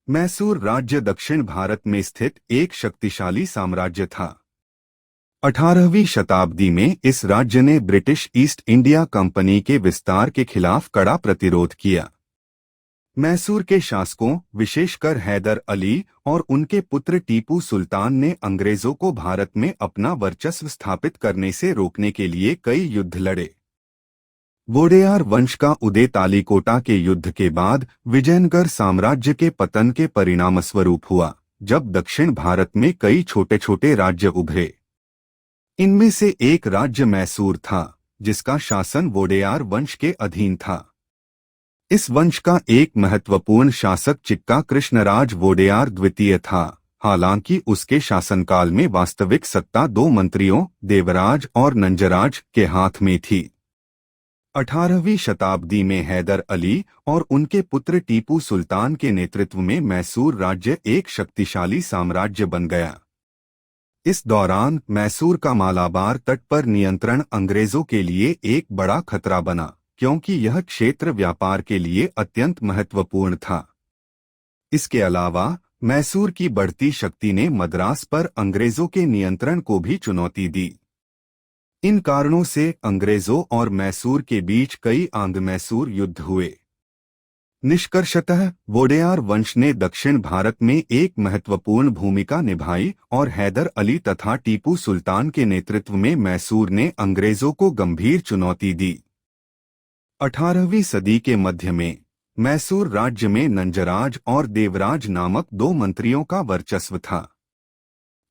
मैसूर राज्य दक्षिण भारत में स्थित एक शक्तिशाली साम्राज्य था। 18वीं शताब्दी में इस राज्य ने ब्रिटिश ईस्ट इंडिया कंपनी के विस्तार के खिलाफ कड़ा प्रतिरोध किया। मैसूर के शासकों, विशेषकर हैदर अली और उनके पुत्र टीपू सुल्तान ने अंग्रेजों को भारत में अपना वर्चस्व स्थापित करने से रोकने के लिए कई युद्ध लड़े। वोडेयार वंश का उदय तालीकोटा के युद्ध के बाद विजयनगर साम्राज्य के पतन के परिणामस्वरूप हुआ, जब दक्षिण भारत में कई छोटे छोटे राज्य उभरे। इनमें से एक राज्य मैसूर था, जिसका शासन वोडेयार वंश के अधीन था। इस वंश का एक महत्वपूर्ण शासक चिक्का कृष्णराज वोडेयार द्वितीय था। हालांकि उसके शासनकाल में वास्तविक सत्ता दो मंत्रियों, देवराज और नंजराज के हाथ में थी। 18वीं शताब्दी में हैदर अली और उनके पुत्र टीपू सुल्तान के नेतृत्व में मैसूर राज्य एक शक्तिशाली साम्राज्य बन गया। इस दौरान मैसूर का मालाबार तट पर नियंत्रण अंग्रेजों के लिए एक बड़ा खतरा बना, क्योंकि यह क्षेत्र व्यापार के लिए अत्यंत महत्वपूर्ण था। इसके अलावा मैसूर की बढ़ती शक्ति ने मद्रास पर अंग्रेजों के नियंत्रण को भी चुनौती दी। इन कारणों से अंग्रेजों और मैसूर के बीच कई आंग-मैसूर युद्ध हुए। निष्कर्षतः वोडेयार वंश ने दक्षिण भारत में एक महत्वपूर्ण भूमिका निभाई और हैदर अली तथा टीपू सुल्तान के नेतृत्व में मैसूर ने अंग्रेजों को गंभीर चुनौती दी। 18वीं सदी के मध्य में मैसूर राज्य में नंजराज और देवराज नामक दो मंत्रियों का वर्चस्व था।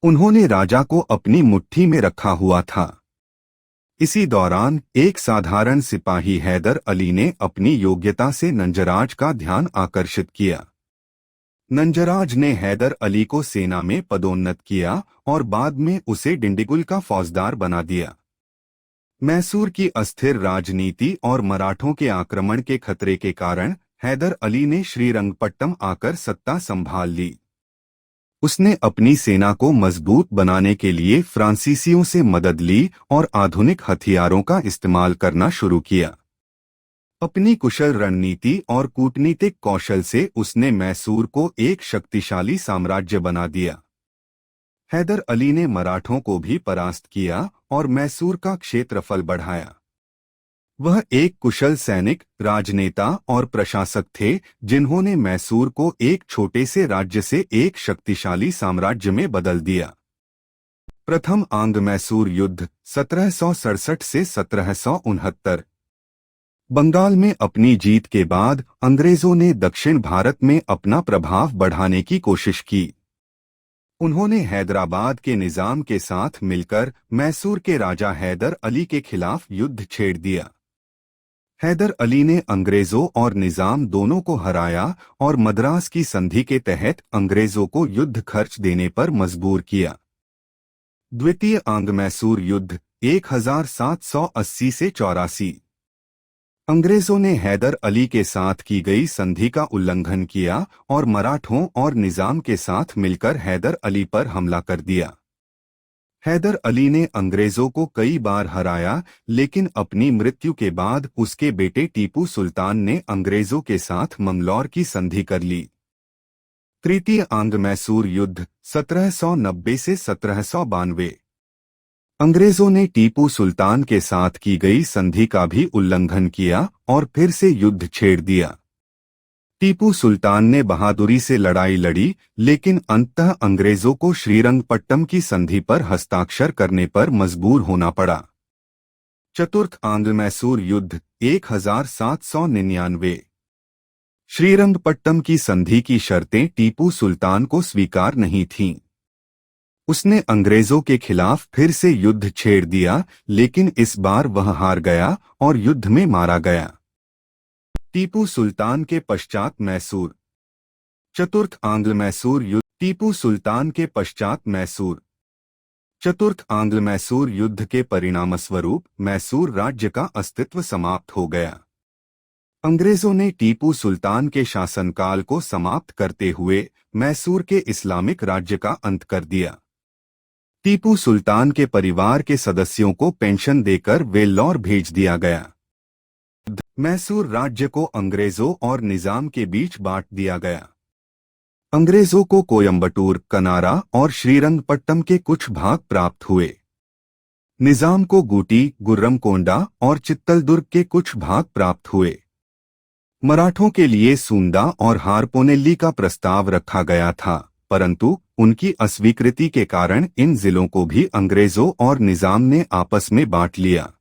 उन्होंने राजा को अपनी मुट्ठी में रखा हुआ था। इसी दौरान एक साधारण सिपाही हैदर अली ने अपनी योग्यता से नंजराज का ध्यान आकर्षित किया। नंजराज ने हैदर अली को सेना में पदोन्नत किया और बाद में उसे डिंडिगुल का फौजदार बना दिया। मैसूर की अस्थिर राजनीति और मराठों के आक्रमण के खतरे के कारण हैदर अली ने श्रीरंगपट्टम आकर सत्ता संभाल ली। उसने अपनी सेना को मजबूत बनाने के लिए फ्रांसीसियों से मदद ली और आधुनिक हथियारों का इस्तेमाल करना शुरू किया। अपनी कुशल रणनीति और कूटनीतिक कौशल से उसने मैसूर को एक शक्तिशाली साम्राज्य बना दिया। हैदर अली ने मराठों को भी परास्त किया और मैसूर का क्षेत्रफल बढ़ाया। वह एक कुशल सैनिक, राजनेता और प्रशासक थे, जिन्होंने मैसूर को एक छोटे से राज्य से एक शक्तिशाली साम्राज्य में बदल दिया। प्रथम आंग-मैसूर युद्ध 1767 से 1769। बंगाल में अपनी जीत के बाद अंग्रेजों ने दक्षिण भारत में अपना प्रभाव बढ़ाने की कोशिश की। उन्होंने हैदराबाद के निजाम के साथ मिलकर मैसूर के राजा हैदर अली के खिलाफ युद्ध छेड़ दिया। हैदर अली ने अंग्रेजों और निजाम दोनों को हराया और मद्रास की संधि के तहत अंग्रेजों को युद्ध खर्च देने पर मजबूर किया। द्वितीय आंग-मैसूर युद्ध 1780 से 84। अंग्रेजों ने हैदर अली के साथ की गई संधि का उल्लंघन किया और मराठों और निजाम के साथ मिलकर हैदर अली पर हमला कर दिया। हैदर अली ने अंग्रेजों को कई बार हराया, लेकिन अपनी मृत्यु के बाद उसके बेटे टीपू सुल्तान ने अंग्रेजों के साथ मंगलौर की संधि कर ली। तृतीय आंग-मैसूर युद्ध 1790 से 1792। अंग्रेजों ने टीपू सुल्तान के साथ की गई संधि का भी उल्लंघन किया और फिर से युद्ध छेड़ दिया। टीपू सुल्तान ने बहादुरी से लड़ाई लड़ी, लेकिन अंततः अंग्रेजों को श्रीरंगपट्टम की संधि पर हस्ताक्षर करने पर मजबूर होना पड़ा। चतुर्थ आंग-मैसूर युद्ध 1799। श्रीरंगपट्टम की संधि की शर्तें टीपू सुल्तान को स्वीकार नहीं थीं। उसने अंग्रेजों के खिलाफ फिर से युद्ध छेड़ दिया, लेकिन इस बार वह हार गया और युद्ध में मारा गया। टीपू सुल्तान के पश्चात मैसूर। चतुर्थ आंग्ल-मैसूर युद्ध। टीपू सुल्तान के पश्चात मैसूर। चतुर्थ आंग्ल-मैसूर युद्ध के परिणामस्वरूप मैसूर राज्य का अस्तित्व समाप्त हो गया। अंग्रेजों ने टीपू सुल्तान के शासनकाल को समाप्त करते हुए मैसूर के इस्लामिक राज्य का अंत कर दिया। टीपू सुल्तान के परिवार के सदस्यों को पेंशन देकर वेल्लोर भेज दिया गया। मैसूर राज्य को अंग्रेजों और निजाम के बीच बांट दिया गया। अंग्रेजों को कोयंबटूर, कनारा और श्रीरंगपट्टम के कुछ भाग प्राप्त हुए। निजाम को गुटी, गुर्रमकोंडा और चित्तलदुर्ग के कुछ भाग प्राप्त हुए। मराठों के लिए सूंदा और हारपोनेल्ली का प्रस्ताव रखा गया था, परंतु उनकी अस्वीकृति के कारण इन जिलों को भी अंग्रेजों और निजाम ने आपस में बांट लिया।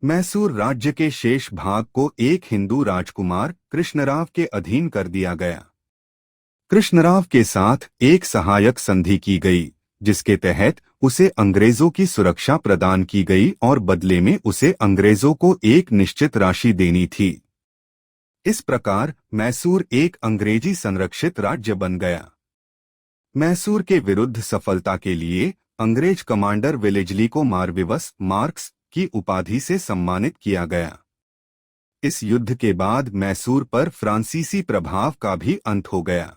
मैसूर राज्य के शेष भाग को एक हिंदू राजकुमार कृष्णराव के अधीन कर दिया गया। कृष्णराव के साथ एक सहायक संधि की गई, जिसके तहत उसे अंग्रेजों की सुरक्षा प्रदान की गई और बदले में उसे अंग्रेजों को एक निश्चित राशि देनी थी। इस प्रकार मैसूर एक अंग्रेजी संरक्षित राज्य बन गया। मैसूर के विरुद्ध सफलता के लिए अंग्रेज कमांडर विलेजली को मार्विवस मार्क्स की उपाधि से सम्मानित किया गया। इस युद्ध के बाद मैसूर पर फ्रांसीसी प्रभाव का भी अंत हो गया।